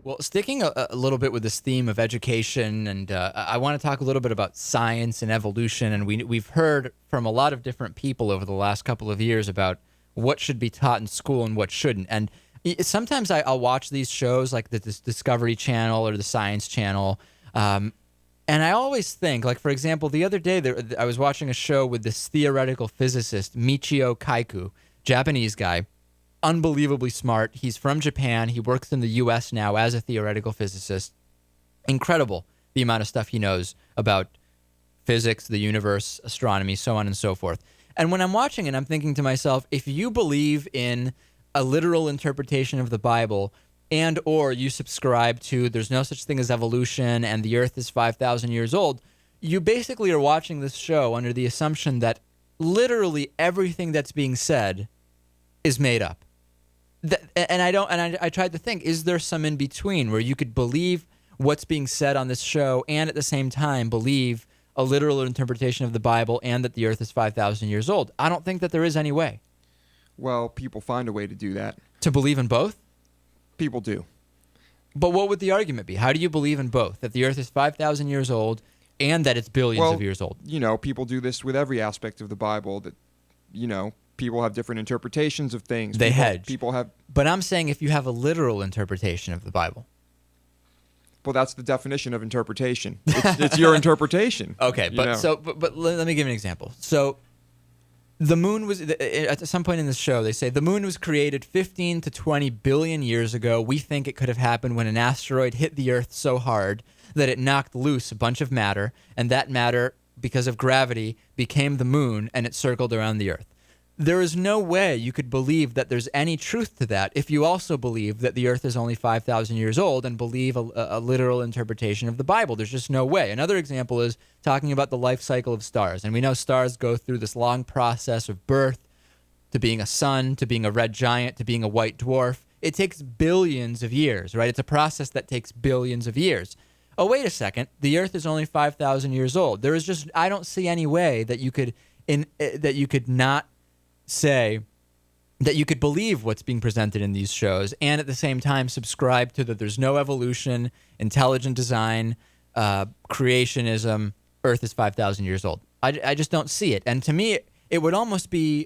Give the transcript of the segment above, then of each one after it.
Well, sticking a little bit with this theme of education, and I want to talk a little bit about science and evolution. And we've heard from a lot of different people over the last couple of years about what should be taught in school and what shouldn't. And sometimes I'll watch these shows like the Discovery Channel or the Science Channel, and I always think, like, for example, the other day I was watching a show with this theoretical physicist, Michio Kaku, Japanese guy. Unbelievably smart. He's from Japan. He works in the U.S. now as a theoretical physicist. Incredible the amount of stuff he knows about physics, the universe, astronomy, so on and so forth. And when I'm watching it, I'm thinking to myself, if you believe in a literal interpretation of the Bible and or you subscribe to there's no such thing as evolution and the earth is 5,000 years old, you basically are watching this show under the assumption that literally everything that's being said is made up. I tried to think, is there some in between where you could believe what's being said on this show and at the same time believe a literal interpretation of the Bible and that the earth is 5,000 years old? I don't think that there is any way. Well, people find a way to do that. To believe in both? People do. But what would the argument be? How do you believe in both? That the earth is 5,000 years old and that it's billions of years old? People do this with every aspect of the Bible that, people have different interpretations of things. They hedge. People have. But I'm saying if you have a literal interpretation of the Bible. Well, that's the definition of interpretation. It's your interpretation. Okay, but let me give you an example. So the moon was, at some point in the show, they say the moon was created 15 to 20 billion years ago. We think it could have happened when an asteroid hit the earth so hard that it knocked loose a bunch of matter, and that matter, because of gravity, became the moon, and it circled around the earth. There is no way you could believe that there's any truth to that if you also believe that the earth is only 5,000 years old and believe a literal interpretation of the Bible. There's just no way. Another example is talking about the life cycle of stars. And we know stars go through this long process of birth to being a sun, to being a red giant, to being a white dwarf. It takes billions of years, right? It's a process that takes billions of years. Oh, wait a second. The earth is only 5,000 years old. There is just, I don't see any way that you could not say that you could believe what's being presented in these shows and at the same time subscribe to that there's no evolution, intelligent design, creationism, earth is 5,000 years old. I just don't see it. And to me, it would almost be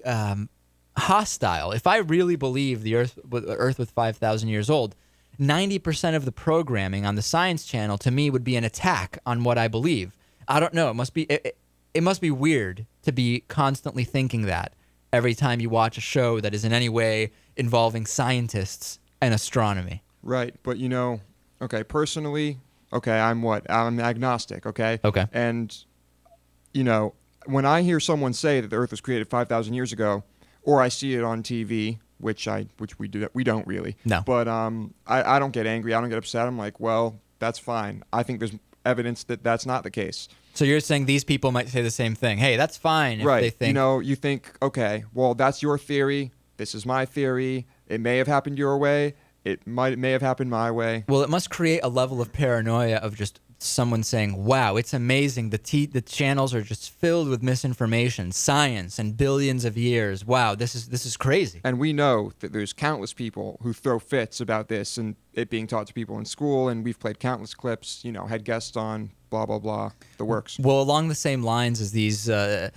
hostile. If I really believe the earth with 5,000 years old, 90% of the programming on the Science Channel to me would be an attack on what I believe. I don't know. It must be weird to be constantly thinking that every time you watch a show that is in any way involving scientists and astronomy. Right, but personally, I'm agnostic, okay? Okay. And, when I hear someone say that the Earth was created 5,000 years ago, or I see it on TV, which we don't really. No. But I don't get angry, I don't get upset. I'm like, well, that's fine. I think there's evidence that that's not the case. So you're saying these people might say the same thing. Hey, that's fine if they think... you think, okay, well, that's your theory. This is my theory. It may have happened your way. It may have happened my way. Well, it must create a level of paranoia of just someone saying, wow, it's amazing. The channels are just filled with misinformation, science, and billions of years. Wow, this is crazy. And we know that there's countless people who throw fits about this and it being taught to people in school, and we've played countless clips, had guests on, blah, blah, blah, the works. Well, along the same lines as these, I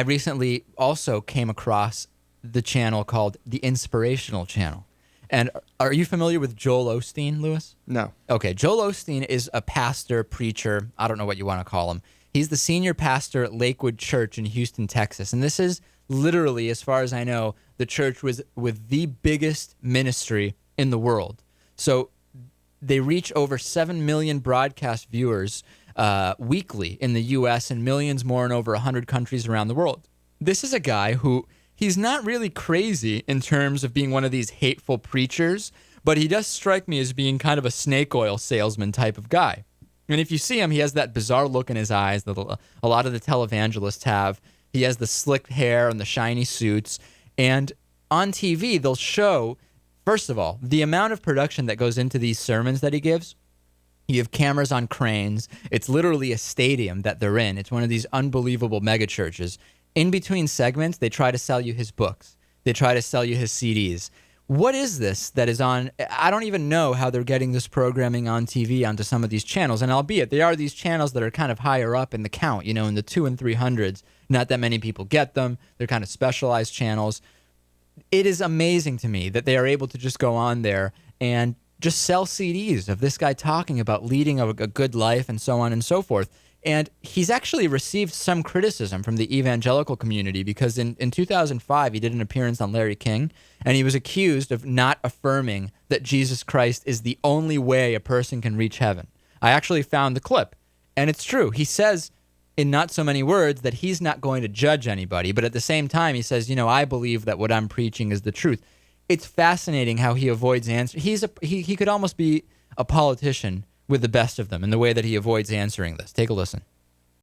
recently also came across the channel called the Inspirational Channel. And are you familiar with Joel Osteen, Lewis? No. Okay, Joel Osteen is a pastor, preacher, I don't know what you want to call him. He's the senior pastor at Lakewood Church in Houston, Texas. And this is literally, as far as I know, the church with the biggest ministry in the world. So they reach over 7 million broadcast viewers weekly in the U.S. and millions more in over 100 countries around the world. This is a guy who... he's not really crazy in terms of being one of these hateful preachers, but he does strike me as being kind of a snake oil salesman type of guy. And if you see him, he has that bizarre look in his eyes that a lot of the televangelists have. He has the slick hair and the shiny suits. And on TV, they'll show, first of all, the amount of production that goes into these sermons that he gives. You have cameras on cranes. It's literally a stadium that they're in. It's one of these unbelievable mega churches. In between segments, they try to sell you his books. They try to sell you his CDs. what is this that is on? I don't even know how they're getting this programming on TV onto some of these channels. And albeit they are these channels that are kind of higher up in the count, you know, in the 200s and 300s. Not that many people get them. They're kind of specialized channels. It is amazing to me that they are able to just go on there and just sell CDs of this guy talking about leading a good life and so on and so forth. And he's actually received some criticism from the evangelical community because in 2005, he did an appearance on Larry King, and he was accused of not affirming that Jesus Christ is the only way a person can reach heaven. I actually found the clip, and it's true. He says in not so many words that he's not going to judge anybody, but at the same time, he says, you know, I believe that what I'm preaching is the truth. It's fascinating how he avoids answering. He could almost be a politician with the best of them in the way that he avoids answering this. Take a listen.